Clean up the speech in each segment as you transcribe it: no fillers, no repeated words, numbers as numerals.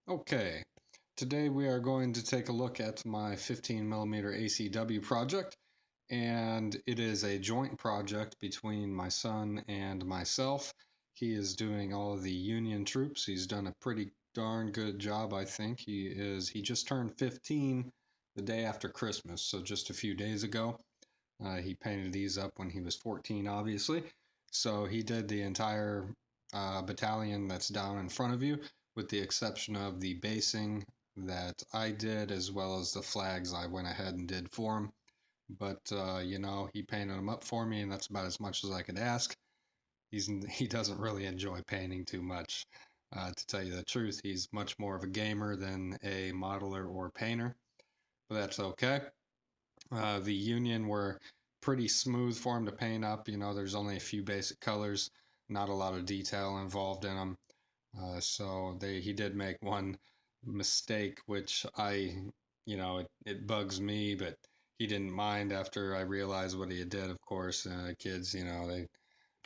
Okay, today we are going to take a look at my 15mm ACW project, and it is a joint project between my son and myself. He is doing all of the Union troops. He's done a pretty darn good job, I think. He just turned 15 the day after Christmas, so just a few days ago. He painted these up when he was 14, obviously. So he did the entire battalion that's down in front of you, with the exception of the basing that I did, as well as the flags I went ahead and did for him. But, he painted them up for me, and that's about as much as I could ask. He doesn't really enjoy painting too much. To tell you the truth, he's much more of a gamer than a modeler or painter, but that's okay. The Union were pretty smooth for him to paint up. There's only a few basic colors, not a lot of detail involved in them. He did make one mistake, which it bugs me, but he didn't mind after I realized what he did. Of course, kids,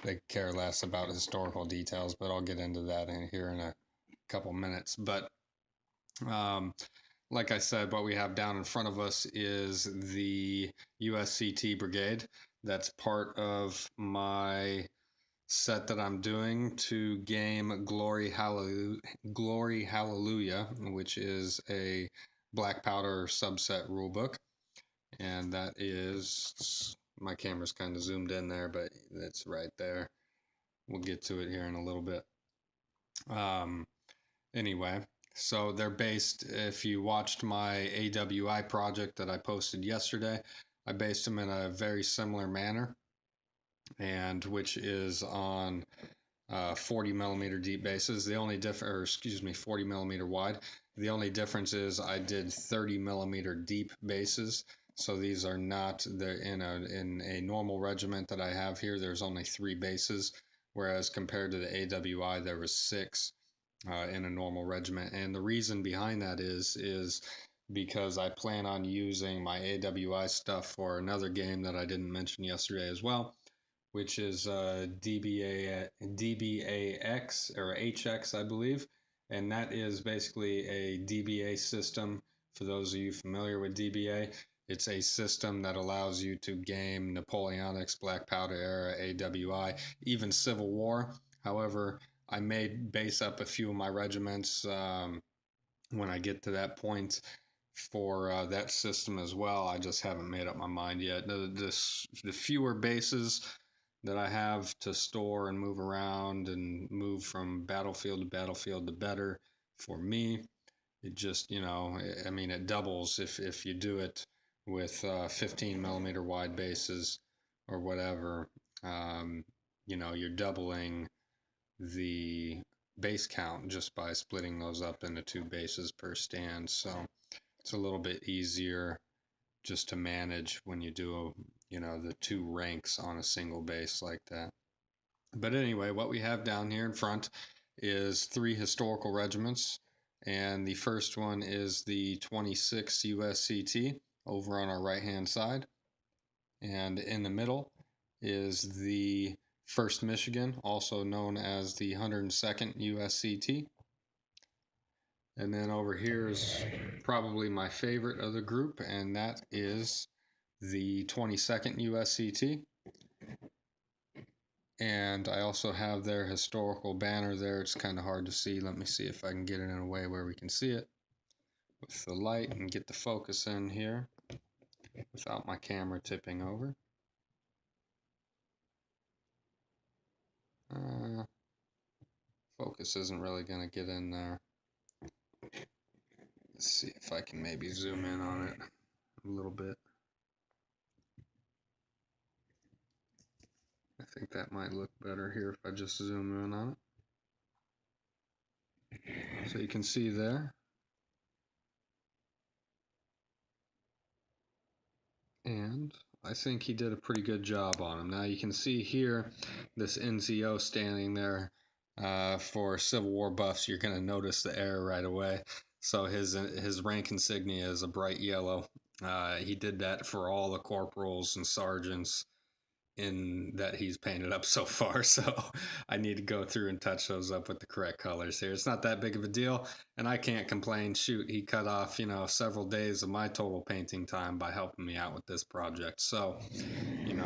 they care less about historical details, but I'll get into that here in a couple minutes. But um, like I said, what we have down in front of us is the USCT Brigade. That's part of my set that I'm doing to game Glory Hallelujah, which is a black powder subset rulebook. And that is, my camera's kind of zoomed in there, but it's right there. We'll get to it here in a little bit. Um, Anyway, so they're based, if you watched my AWI project that I posted yesterday, I based them in a very similar manner, and which is on 40mm deep bases. The only difference, or excuse me, 40mm wide. The only difference is I did 30mm deep bases. So these are not in a normal regiment that I have here. There's only 3 bases, whereas compared to the AWI there was 6 in a normal regiment. And the reason behind that is because I plan on using my AWI stuff for another game that I didn't mention yesterday as well, which is DBAX or HX, I believe. And that is basically a DBA system. For those of you familiar with DBA, it's a system that allows you to game Napoleonics, Black Powder era, AWI, even Civil War. However, I may base up a few of my regiments when I get to that point for that system as well. I just haven't made up my mind yet. The fewer bases that I have to store and move around and move from battlefield to battlefield, the better for me. It just, I mean, it doubles if you do it with 15mm wide bases or whatever. Um, you're doubling the base count just by splitting those up into 2 bases per stand. So it's a little bit easier just to manage when you do, the 2 ranks on a single base like that. But anyway, what we have down here in front is 3 historical regiments. And the first one is the 26th USCT over on our right hand side. And in the middle is the 1st Michigan, also known as the 102nd USCT. And then over here is probably my favorite of the group, and that is the 22nd USCT. And I also have their historical banner there. It's kind of hard to see. Let me see if I can get it in a way where we can see it with the light and get the focus in here without my camera tipping over. Focus isn't really going to get in there. Let's see if I can maybe zoom in on it a little bit. I think that might look better here if I just zoom in on it. So you can see there. And I think he did a pretty good job on him. Now you can see here this NCO standing there. For Civil War buffs, you're going to notice the error right away. So his rank insignia is a bright yellow. He did that for all the corporals and sergeants in that he's painted up so far, so I need to go through and touch those up with the correct colors here. It's not that big of a deal, and I can't complain. Shoot, he cut off, several days of my total painting time by helping me out with this project. So,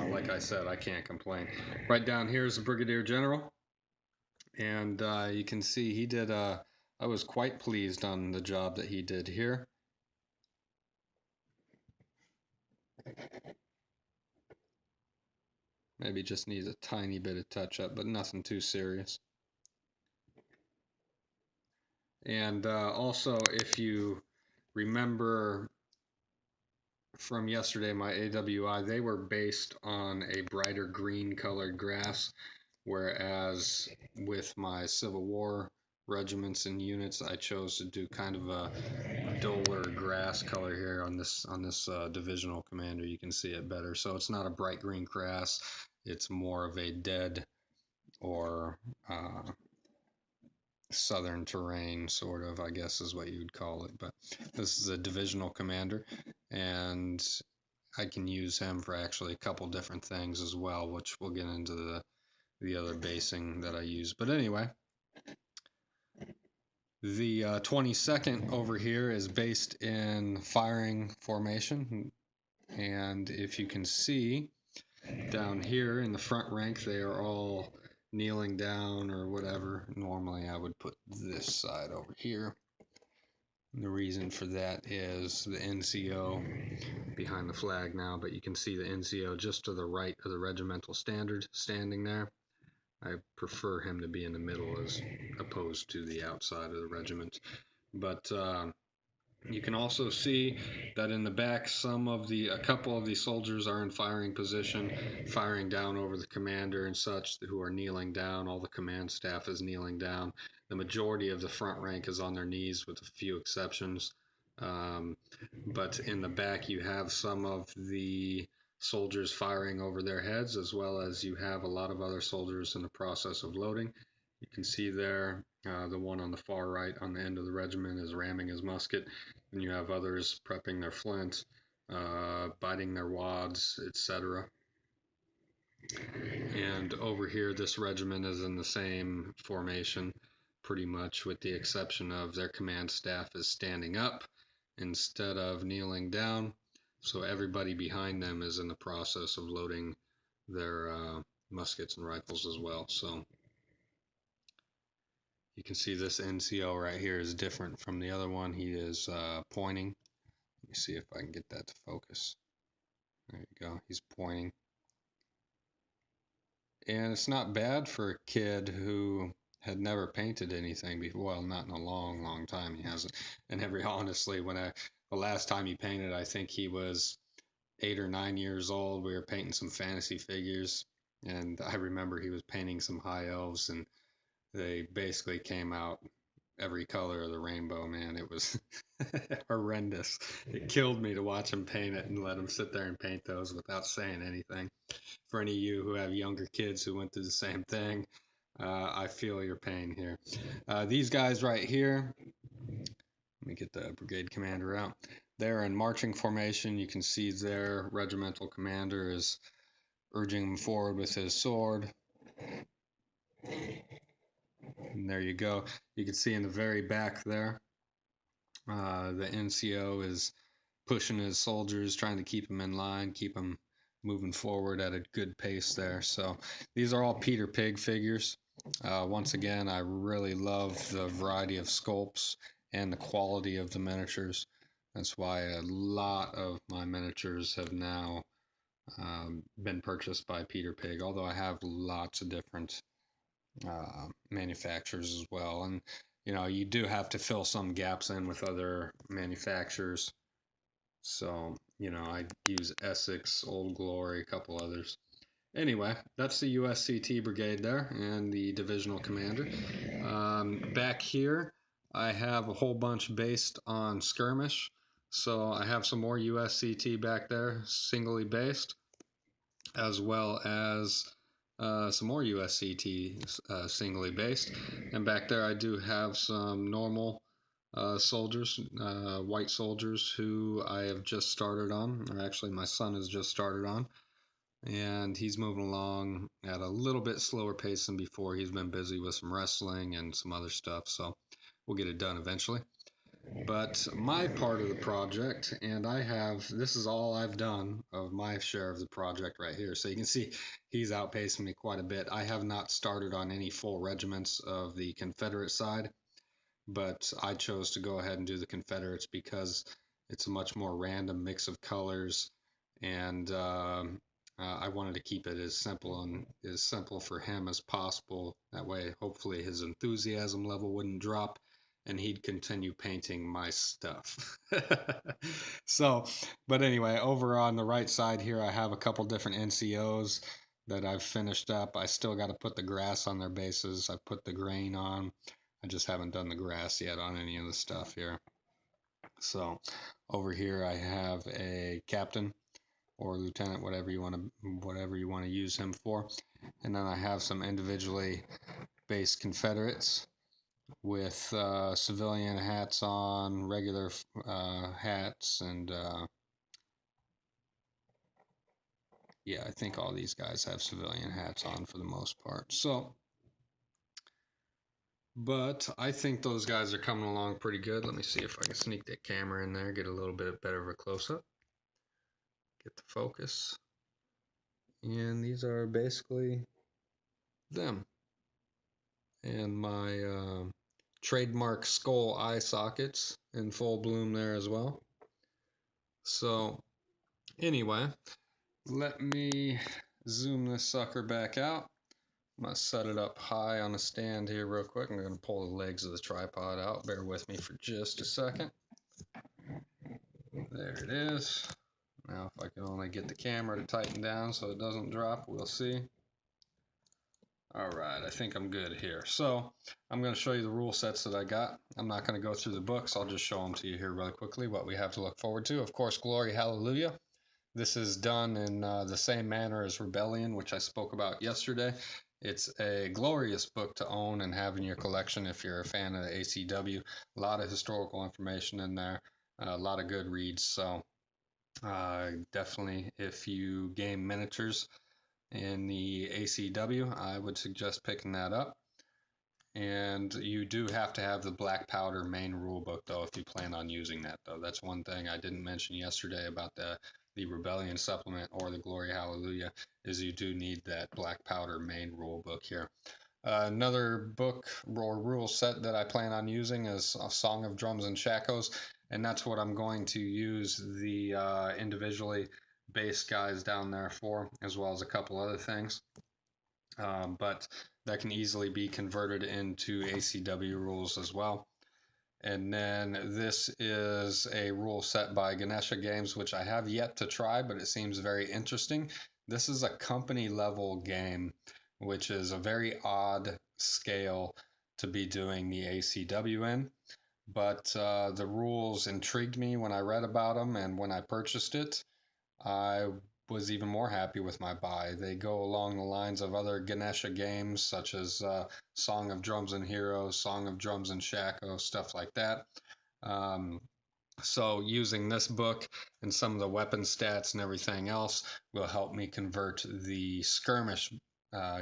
like I said, I can't complain. Right down here is the Brigadier General, and you can see he did, I was quite pleased on the job that he did here. Maybe just needs a tiny bit of touch up, but nothing too serious. And also, if you remember from yesterday, my AWI, they were based on a brighter green colored grass, whereas with my Civil War regiments and units, I chose to do kind of a duller grass color here on this divisional commander. You can see it better. So it's not a bright green grass; it's more of a dead or southern terrain, sort of, I guess is what you'd call it. But this is a divisional commander, and I can use him for actually a couple different things as well, which we'll get into the other basing that I use. But anyway, the 22nd over here is based in firing formation, and if you can see down here in the front rank, they are all kneeling down or whatever. Normally I would put this side over here. And the reason for that is the NCO behind the flag now, but you can see the NCO just to the right of the regimental standard standing there. I prefer him to be in the middle as opposed to the outside of the regiment. But you can also see that in the back, a couple of the soldiers are in firing position, firing down over the commander and such, who are kneeling down. All the command staff is kneeling down. The majority of the front rank is on their knees, with a few exceptions. But in the back, you have some of the soldiers firing over their heads, as well as you have a lot of other soldiers in the process of loading. You can see there, the one on the far right on the end of the regiment is ramming his musket, and you have others prepping their flints, biting their wads, etc. And over here, this regiment is in the same formation, pretty much, with the exception of their command staff is standing up instead of kneeling down. So everybody behind them is in the process of loading their muskets and rifles as well. So you can see this NCO right here is different from the other one. He is pointing. Let me see if I can get that to focus. There you go. He's pointing. And it's not bad for a kid who had never painted anything before. Well, not in a long, long time. He hasn't. And honestly, the last time he painted, I think he was 8 or 9 years old. We were painting some fantasy figures, and I remember he was painting some high elves, and they basically came out every color of the rainbow, man. It was horrendous. It killed me to watch him paint it and let him sit there and paint those without saying anything. For any of you who have younger kids who went through the same thing, I feel your pain here. These guys right here, let me get the brigade commander out. They're in marching formation. You can see their regimental commander is urging them forward with his sword. And there you go. You can see in the very back there, the NCO is pushing his soldiers, trying to keep them in line, keep them moving forward at a good pace there. So these are all Peter Pig figures. Once again, I really love the variety of sculpts and the quality of the miniatures. That's why a lot of my miniatures have now been purchased by Peter Pig, although I have lots of different manufacturers as well. And you do have to fill some gaps in with other manufacturers. So, I use Essex, Old Glory, a couple others. Anyway, that's the USCT brigade there and the divisional commander. Back here, I have a whole bunch based on skirmish. So I have some more USCT back there, singly based, as well as some more USCT singly based. And back there, I do have some normal soldiers, white soldiers who I have just started on, or actually my son has just started on. and he's moving along at a little bit slower pace than before. He's been busy with some wrestling and some other stuff, so we'll get it done eventually. But my part of the project, and this is all I've done of my share of the project right here. So you can see he's outpacing me quite a bit. I have not started on any full regiments of the Confederate side, but I chose to go ahead and do the Confederates because it's a much more random mix of colors, and I wanted to keep it as simple for him as possible. That way, hopefully, his enthusiasm level wouldn't drop, and he'd continue painting my stuff. So, but anyway, over on the right side here, I have a couple different NCOs that I've finished up. I still got to put the grass on their bases. I put the grain on. I just haven't done the grass yet on any of the stuff here. So over here I have a captain or lieutenant, whatever you want to use him for. And then I have some individually based Confederates with civilian hats on, regular hats, and yeah, I think all these guys have civilian hats on for the most part. So, but I think those guys are coming along pretty good. Let me see if I can sneak that camera in there, get a little bit better of a close-up, get the focus. And these are basically them. And my trademark skull eye sockets in full bloom there as well. So anyway, let me zoom this sucker back out. I'm going to set it up high on a stand here real quick. I'm going to pull the legs of the tripod out. Bear with me for just a second. There it is. Now if I can only get the camera to tighten down so it doesn't drop, we'll see. All right, I think I'm good here. So I'm going to show you the rule sets that I got. I'm not going to go through the books. I'll just show them to you here really quickly, what we have to look forward to. Of course, Glory Hallelujah. This is done in the same manner as Rebellion, which I spoke about yesterday. It's a glorious book to own and have in your collection if you're a fan of the ACW. A lot of historical information in there, a lot of good reads. So definitely, if you game miniatures in the ACW, I would suggest picking that up. And you do have to have the black powder main rule book though if you plan on using that though. That's one thing I didn't mention yesterday about the Rebellion supplement or the Glory Hallelujah is you do need that black powder main rule book here. Another book or rule set that I plan on using is A Song of Drums and Shackles, and that's what I'm going to use the individually based guys down there for, as well as a couple other things. But that can easily be converted into ACW rules as well. And then this is a rule set by Ganesha Games, which I have yet to try, but it seems very interesting. This is a company level game, which is a very odd scale to be doing the ACW in. But the rules intrigued me when I read about them and when I purchased it. I was even more happy with my buy. They go along the lines of other Ganesha games, such as Song of Drums and Heroes, Song of Drums and Shako, stuff like that. Um, so using this book and some of the weapon stats and everything else will help me convert the skirmish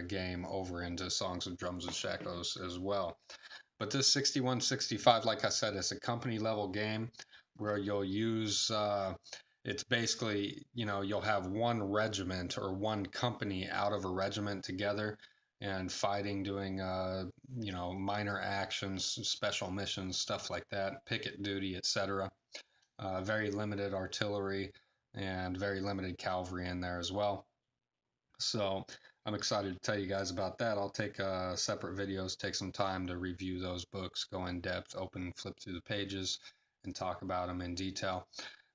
game over into Songs of Drums and Shakos as well. But this 6165, like I said, is a company level game where you'll use, it's basically, you'll have one regiment or one company out of a regiment together and fighting, doing, minor actions, special missions, stuff like that, picket duty, etc. Very limited artillery and very limited cavalry in there as well. So I'm excited to tell you guys about that. I'll take separate videos, take some time to review those books, go in depth, open, flip through the pages, and talk about them in detail.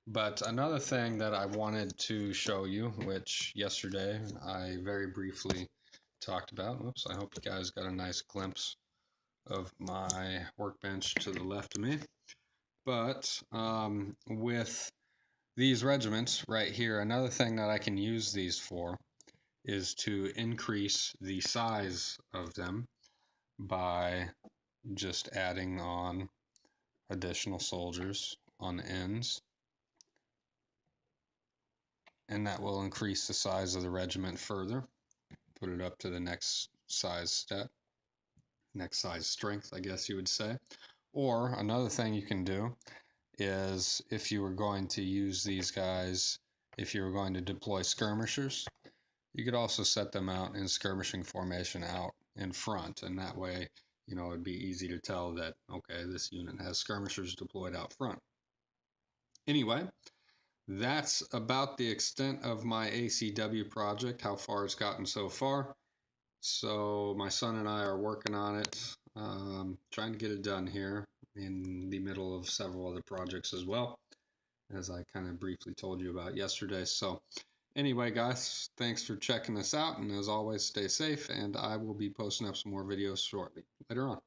But another thing that I wanted to show you, which yesterday I very briefly talked about. Oops, I hope you guys got a nice glimpse of my workbench to the left of me. But with these regiments right here, another thing that I can use these for is to increase the size of them by just adding on additional soldiers on the ends. and that will increase the size of the regiment further, put it up to the next size step, next size strength, I guess you would say. Or another thing you can do is if you were going to use these guys, if you were going to deploy skirmishers, you could also set them out in skirmishing formation out in front, and that way, you know, it'd be easy to tell that, okay, this unit has skirmishers deployed out front. Anyway, that's about the extent of my ACW project, how far it's gotten so far. So my son and I are working on it, trying to get it done here in the middle of several other projects as well, as I kind of briefly told you about yesterday. So anyway, guys, thanks for checking this out. And as always, stay safe, and I will be posting up some more videos shortly. Later on.